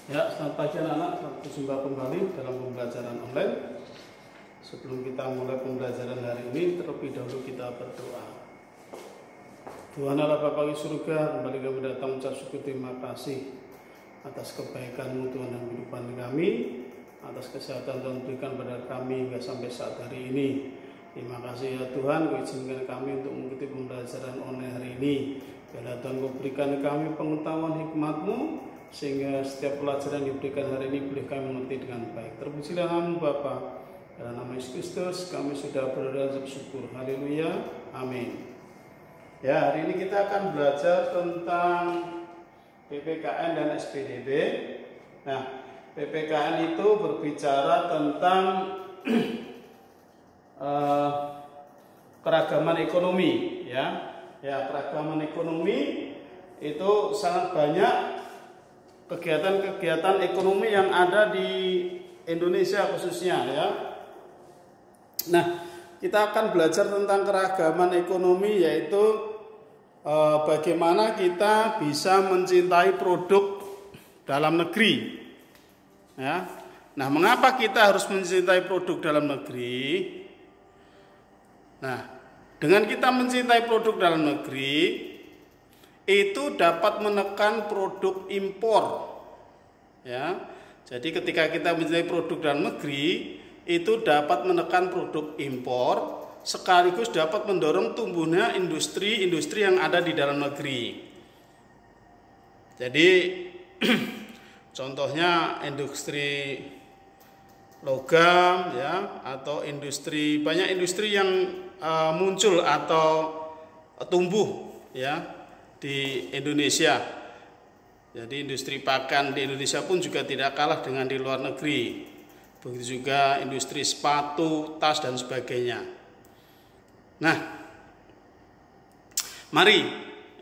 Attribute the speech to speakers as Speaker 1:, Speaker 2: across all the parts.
Speaker 1: Ya, selamat pagi anak-anak. Selamat berjumpa kembali dalam pembelajaran online. Sebelum kita mulai pembelajaran hari ini, terlebih dahulu kita berdoa. Tuhan Allah Bapa di surga, kembali kami datang mengucap syukur terima kasih atas kebaikan-Mu Tuhan dalam kehidupan kami, atas kesehatan Tuhan berikan pada kami hingga sampai saat hari ini. Terima kasih ya Tuhan, Kau izinkan kami untuk mengikuti pembelajaran online hari ini. Biarlah Tuhan Kau berikan kami pengetahuan hikmat-Mu, sehingga setiap pelajaran yang diberikan hari ini boleh kami mengerti dengan baik. Terpujilah nama-Mu Bapa, dalam nama Yesus Kristus kami sudah berdoa bersyukur. Haleluya, amin. Ya, hari ini kita akan belajar tentang PPKN dan SPDB. Nah, PPKN itu berbicara tentang keragaman ekonomi, ya. Ya, keragaman ekonomi itu sangat banyak kegiatan-kegiatan ekonomi yang ada di Indonesia khususnya, ya. Nah, kita akan belajar tentang keragaman ekonomi, yaitu bagaimana kita bisa mencintai produk dalam negeri, ya. Nah, mengapa kita harus mencintai produk dalam negeri? Nah, dengan kita mencintai produk dalam negeri, itu dapat menekan produk impor, ya. Jadi ketika kita mencintai produk dalam negeri, itu dapat menekan produk impor, sekaligus dapat mendorong tumbuhnya industri-industri yang ada di dalam negeri. Jadi contohnya industri logam, ya, atau banyak industri yang muncul atau tumbuh, ya, di Indonesia. Jadi industri pakan di Indonesia pun juga tidak kalah dengan di luar negeri. Begitu juga industri sepatu, tas dan sebagainya. Nah, mari,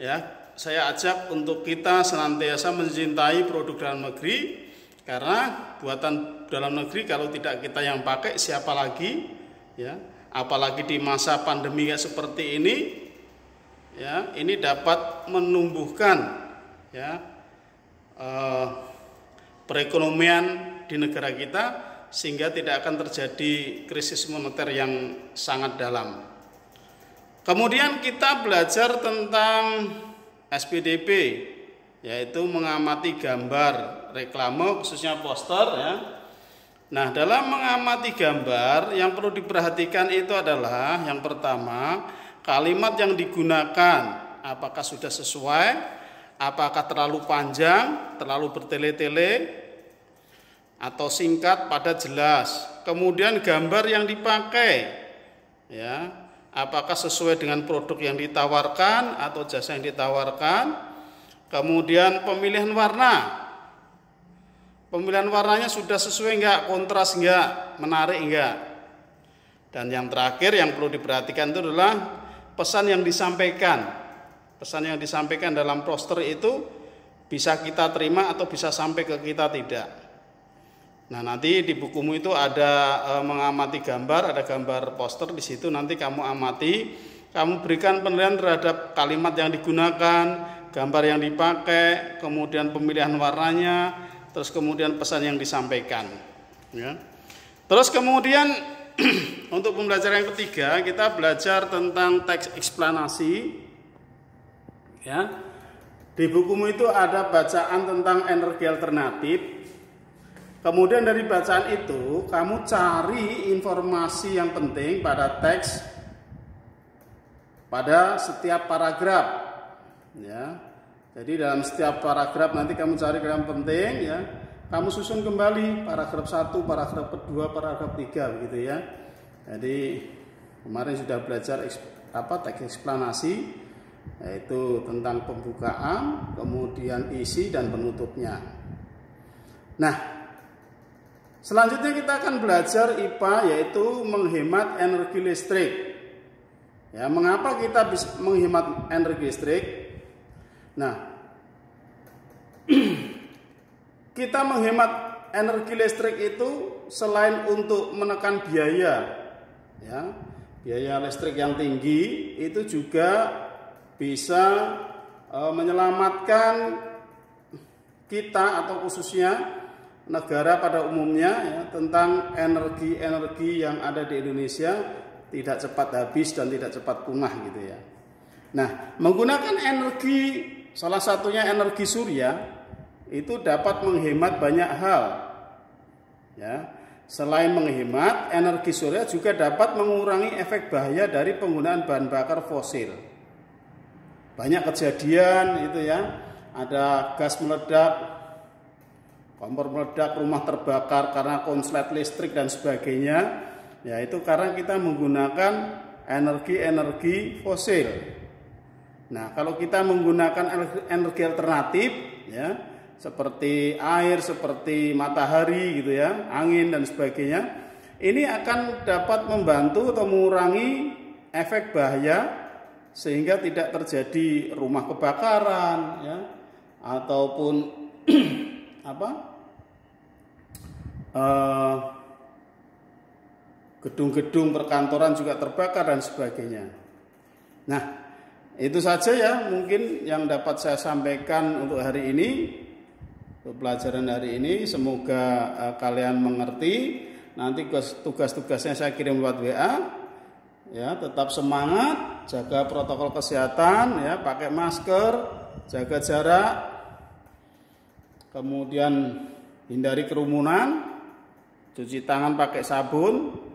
Speaker 1: ya, saya ajak untuk kita senantiasa mencintai produk dalam negeri, karena buatan dalam negeri kalau tidak kita yang pakai, siapa lagi, ya? Apalagi di masa pandemi kayak seperti ini, ya, ini dapat menumbuhkan, ya, perekonomian di negara kita, sehingga tidak akan terjadi krisis moneter yang sangat dalam. Kemudian kita belajar tentang SPDB, yaitu mengamati gambar reklame khususnya poster, ya. Nah, dalam mengamati gambar yang perlu diperhatikan itu adalah yang pertama, kalimat yang digunakan apakah sudah sesuai, apakah terlalu panjang, terlalu bertele-tele, atau singkat, padat, jelas. Kemudian gambar yang dipakai, ya, apakah sesuai dengan produk yang ditawarkan atau jasa yang ditawarkan. Kemudian pemilihan warna. Pemilihan warnanya sudah sesuai enggak, kontras enggak, menarik enggak. Dan yang terakhir yang perlu diperhatikan itu adalah pesan yang disampaikan. Pesan yang disampaikan dalam poster itu bisa kita terima atau bisa sampai ke kita tidak. Nah, nanti di bukumu itu ada mengamati gambar, ada gambar poster di situ, nanti kamu amati, kamu berikan penilaian terhadap kalimat yang digunakan, gambar yang dipakai, kemudian pemilihan warnanya, terus kemudian pesan yang disampaikan, ya. Terus kemudian untuk pembelajaran yang ketiga, kita belajar tentang teks eksplanasi, ya. Di bukumu itu ada bacaan tentang energi alternatif. Kemudian dari bacaan itu kamu cari informasi yang penting pada teks, pada setiap paragraf, ya. Jadi dalam setiap paragraf nanti kamu cari yang penting, ya. Kamu susun kembali paragraf 1, paragraf kedua, paragraf 3, begitu, ya. Jadi kemarin sudah belajar teks eksplanasi, yaitu tentang pembukaan, kemudian isi dan penutupnya. Nah, selanjutnya kita akan belajar IPA, yaitu menghemat energi listrik. Ya, mengapa kita bisa menghemat energi listrik? Nah, kita menghemat energi listrik itu selain untuk menekan biaya, ya, biaya listrik yang tinggi, itu juga bisa menyelamatkan kita atau khususnya negara pada umumnya ya, tentang energi-energi yang ada di Indonesia tidak cepat habis dan tidak cepat punah gitu ya. Nah, menggunakan energi, salah satunya energi surya, itu dapat menghemat banyak hal. Ya, selain menghemat, energi surya juga dapat mengurangi efek bahaya dari penggunaan bahan bakar fosil. Banyak kejadian itu ya, ada gas meledak, kompor meledak, rumah terbakar karena konslet listrik dan sebagainya. Ya, itu karena kita menggunakan energi-energi fosil. Nah, kalau kita menggunakan energi alternatif ya, seperti air, seperti matahari gitu ya, angin dan sebagainya, ini akan dapat membantu atau mengurangi efek bahaya sehingga tidak terjadi rumah kebakaran ya, ataupun gedung-gedung perkantoran juga terbakar dan sebagainya. Nah, itu saja ya mungkin yang dapat saya sampaikan untuk hari ini, untuk pelajaran hari ini. Semoga kalian mengerti. Nanti tugas-tugasnya saya kirim lewat WA. Ya, tetap semangat, jaga protokol kesehatan ya, pakai masker, jaga jarak, kemudian hindari kerumunan, cuci tangan pakai sabun.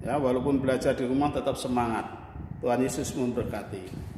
Speaker 1: Ya, walaupun belajar di rumah tetap semangat. Tuhan Yesus memberkati.